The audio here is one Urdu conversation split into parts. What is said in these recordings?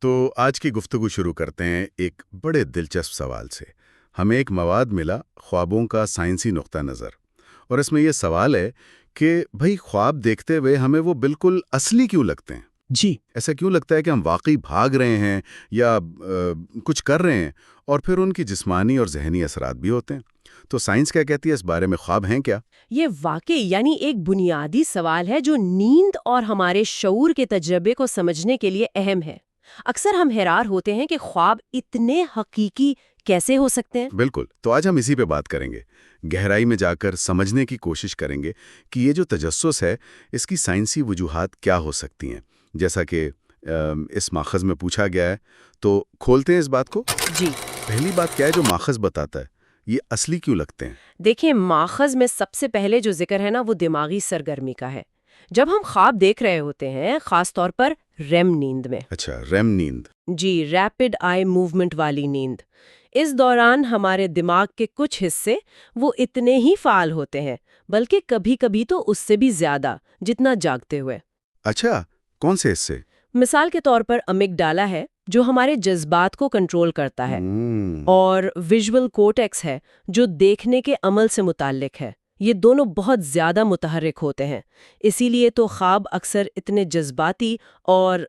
تو آج کی گفتگو شروع کرتے ہیں ایک بڑے دلچسپ سوال سے۔ ہمیں ایک مواد ملا خوابوں کا سائنسی نقطہ نظر، اور اس میں یہ سوال ہے کہ بھئی خواب دیکھتے ہوئے ہمیں وہ بالکل اصلی کیوں لگتے ہیں؟ جی ایسا کیوں لگتا ہے کہ ہم واقعی بھاگ رہے ہیں یا کچھ کر رہے ہیں، اور پھر ان کی جسمانی اور ذہنی اثرات بھی ہوتے ہیں؟ تو سائنس کیا کہتی ہے اس بارے میں؟ خواب ہیں کیا؟ یہ واقعی ایک بنیادی سوال ہے جو نیند اور ہمارے شعور کے تجربے کو سمجھنے کے لیے اہم ہے۔ اکثر ہم حیران ہوتے ہیں کہ خواب اتنے حقیقی کیسے ہو سکتے ہیں۔ بالکل، تو آج ہم اسی پہ بات کریں گے، گہرائی میں جا کر سمجھنے کی کوشش کریں گے کہ یہ جو تجسس ہے اس کی سائنسی وجوہات کیا ہو سکتی ہیں، جیسا کہ اس ماخذ میں پوچھا گیا ہے۔ تو کھولتے ہیں اس بات کو۔ جی پہلی بات کیا ہے جو ماخذ بتاتا ہے یہ اصلی کیوں لگتے ہیں؟ دیکھیں، ماخذ میں سب سے پہلے جو ذکر ہے نا وہ دماغی سرگرمی کا ہے۔ جب ہم خواب دیکھ رہے ہوتے ہیں، خاص طور پر ریم نیند میں، اچھا، ریم نیند۔ جی ریپڈ آئی موومنٹ والی نیند، اس دوران ہمارے دماغ کے کچھ حصے وہ اتنے ہی فعال ہوتے ہیں، بلکہ کبھی کبھی تو اس سے بھی زیادہ، جتنا جاگتے ہوئے۔ اچھا، کون سے حصے؟ مثال کے طور پر امیگڈالا ہے جو ہمارے جذبات کو کنٹرول کرتا ہے، اور ویژول کورٹیکس ہے جو دیکھنے کے عمل سے متعلق ہے۔ یہ دونوں بہت زیادہ متحرک ہوتے ہیں، اسی لیے تو خواب اکثر اتنے جذباتی اور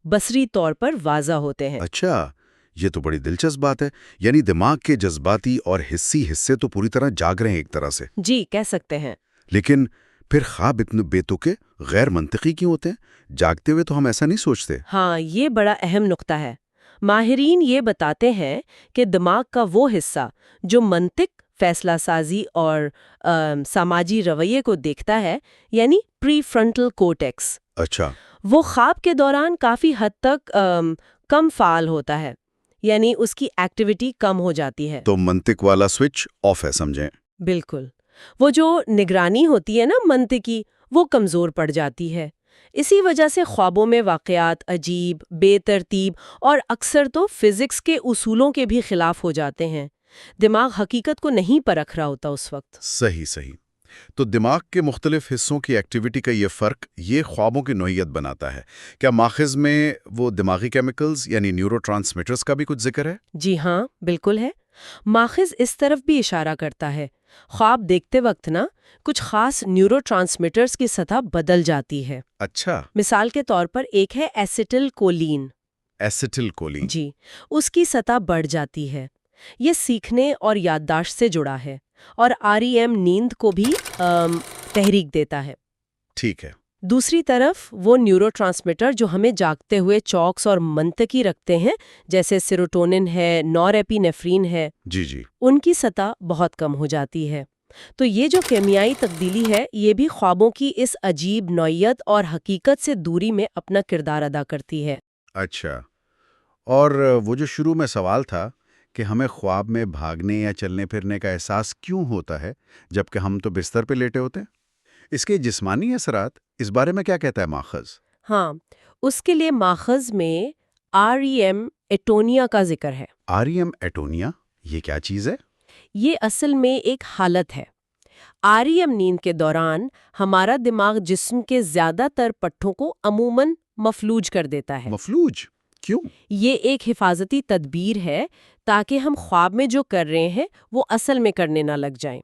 بصری طور پر واضح ہوتے ہیں۔ اچھا، یہ تو بڑی دلچسپ بات ہے، یعنی دماغ کے جذباتی اور حسی حصے تو پوری طرح جاگ رہے ہیں ایک طرح سے۔ جی کہہ سکتے ہیں۔ لیکن پھر خواب اتنے بے تکے، غیر منطقی کیوں ہوتے ہیں؟ جاگتے ہوئے تو ہم ایسا نہیں سوچتے۔ ہاں، یہ بڑا اہم نقطہ ہے۔ ماہرین یہ بتاتے ہیں کہ دماغ کا وہ حصہ جو منطق، فیصلہ سازی اور سماجی رویے کو دیکھتا ہے، یعنی پری فرنٹل کورٹیکس، اچھا، وہ خواب کے دوران کافی حد تک کم فعال ہوتا ہے، یعنی اس کی ایکٹیویٹی کم ہو جاتی ہے۔ تو منطق والا سوئچ آف ہے سمجھیں۔ بالکل، وہ جو نگرانی ہوتی ہے نا منطقی، وہ کمزور پڑ جاتی ہے۔ اسی وجہ سے خوابوں میں واقعات عجیب، بے ترتیب اور اکثر تو فزکس کے اصولوں کے بھی خلاف ہو جاتے ہیں۔ دماغ حقیقت کو نہیں پرکھ رہا ہوتا اس وقت۔ صحیح صحیح۔ تو دماغ کے مختلف حصوں کی ایکٹیویٹی کا یہ فرق یہ خوابوں کی نوعیت بناتا ہے۔ کیا ماخذ میں وہ دماغی کیمیکلز یعنی نیورو ٹرانسمیٹرز کا بھی کچھ ذکر ہے؟ جی ہاں، بالکل ہے۔ ماخذ اس طرف بھی اشارہ کرتا ہے۔ خواب دیکھتے وقت نا کچھ خاص نیورو ٹرانسمیٹرز کی سطح بدل جاتی ہے۔ اچھا، مثال کے طور پر ایک ہے ایسیٹل کولین۔ ایسیٹل کولین۔ جی، اس کی سطح بڑھ جاتی ہے۔ یہ سیکھنے اور یادداشت سے جڑا ہے، اور REM نیند کو بھی تحریک دیتا ہے۔ ٹھیک ہے۔ دوسری طرف وہ نیورو ٹرانسمیٹر جو ہمیں جاگتے ہوئے چوکس اور منطقی رکھتے ہیں، جیسے سیروٹونن ہے، نور ایپی نیفرین ہے، جی جی۔ ان کی سطح بہت کم ہو جاتی ہے۔ تو یہ جو کیمیائی تبدیلی ہے، یہ بھی خوابوں کی اس عجیب نوعیت اور حقیقت سے دوری میں اپنا کردار ادا کرتی ہے۔ اچھا، اور وہ جو شروع میں سوال تھا کہ ہمیں خواب میں بھاگنے یا چلنے پھرنے کا احساس کیوں ہوتا ہے جبکہ ہم تو بستر پہ لیٹے ہوتے ہیں؟ اس کے جسمانی اثرات، اس بارے میں کیا کہتا ہے ماخذ؟ ہاں، اس کے لیے ماخذ میں REM ایٹونیا کا ذکر ہے۔ REM ایٹونیا، یہ کیا چیز ہے؟ یہ اصل میں ایک حالت ہے۔ REM نیند کے دوران ہمارا دماغ جسم کے زیادہ تر پٹھوں کو عموماً مفلوج کر دیتا ہے۔ مفلوج؟ کیوں؟ یہ ایک حفاظتی تدبیر ہے تاکہ ہم خواب میں جو کر رہے ہیں وہ اصل میں کرنے نہ لگ جائیں۔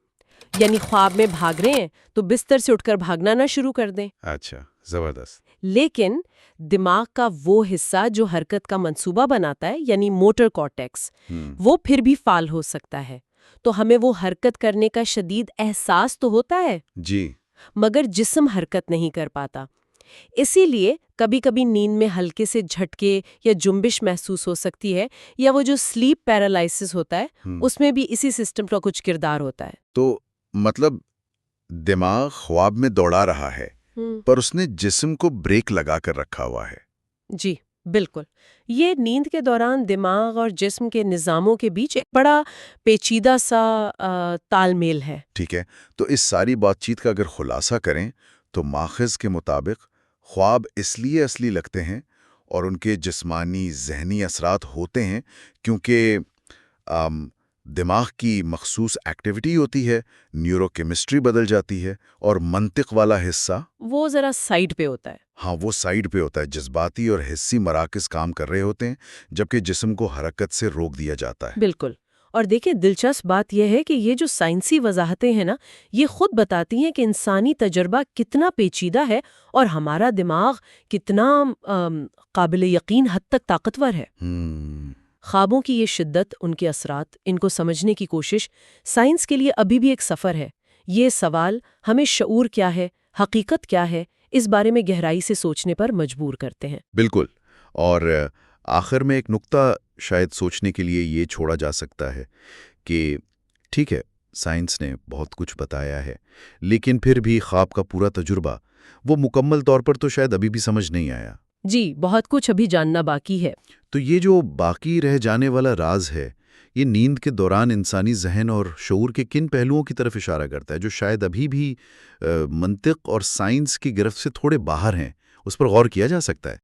یعنی خواب میں بھاگ رہے ہیں تو بستر سے اٹھ کر بھاگنا نہ شروع کر دیں۔ اچھا، زبردست۔ لیکن دماغ کا وہ حصہ جو حرکت کا منصوبہ بناتا ہے، یعنی موٹر کارٹیکس، وہ پھر بھی فعال ہو سکتا ہے۔ تو ہمیں وہ حرکت کرنے کا شدید احساس تو ہوتا ہے، جی، مگر جسم حرکت نہیں کر پاتا۔ اسی لیے کبھی کبھی نیند میں ہلکے سے جھٹکے یا جنبش محسوس ہو سکتی ہے، یا وہ جو سلیپ پیرالائسس ہوتا ہے اس میں بھی اسی سسٹم کا کچھ کردار ہوتا ہے۔ تو مطلب دماغ خواب میں دوڑا رہا ہے پر اس نے جسم کو بریک لگا کر رکھا ہوا ہے۔ جی بالکل، یہ نیند کے دوران دماغ اور جسم کے نظاموں کے بیچ ایک بڑا پیچیدہ سا تال میل ہے۔ ٹھیک ہے، تو اس ساری بات چیت کا اگر خلاصہ کریں تو ماخذ کے مطابق خواب اس لیے اصلی لگتے ہیں اور ان کے جسمانی ذہنی اثرات ہوتے ہیں کیونکہ دماغ کی مخصوص ایکٹیویٹی ہوتی ہے، نیورو کیمسٹری بدل جاتی ہے، اور منطق والا حصہ وہ ذرا سائڈ پہ ہوتا ہے۔ ہاں وہ سائیڈ پہ ہوتا ہے۔ جذباتی اور حسی مراکز کام کر رہے ہوتے ہیں، جبکہ جسم کو حرکت سے روک دیا جاتا ہے۔ بالکل۔ اور دیکھیں دلچسپ بات یہ ہے کہ یہ جو سائنسی وضاحتیں ہیں نا، یہ خود بتاتی ہیں کہ انسانی تجربہ کتنا پیچیدہ ہے اور ہمارا دماغ کتنا قابل یقین حد تک طاقتور ہے۔ خوابوں کی یہ شدت، ان کے اثرات، ان کو سمجھنے کی کوشش سائنس کے لیے ابھی بھی ایک سفر ہے۔ یہ سوال ہمیں شعور کیا ہے، حقیقت کیا ہے، اس بارے میں گہرائی سے سوچنے پر مجبور کرتے ہیں۔ بالکل۔ اور آخر میں ایک نقطہ شاید سوچنے کے لیے یہ چھوڑا جا سکتا ہے کہ ٹھیک ہے، سائنس نے بہت کچھ بتایا ہے، لیکن پھر بھی خواب کا پورا تجربہ وہ مکمل طور پر تو شاید ابھی بھی سمجھ نہیں آیا۔ جی، بہت کچھ ابھی جاننا باقی ہے۔ تو یہ جو باقی رہ جانے والا راز ہے، یہ نیند کے دوران انسانی ذہن اور شعور کے کن پہلوؤں کی طرف اشارہ کرتا ہے جو شاید ابھی بھی منطق اور سائنس کی گرفت سے تھوڑے باہر ہیں؟ اس پر غور کیا جا سکتا ہے۔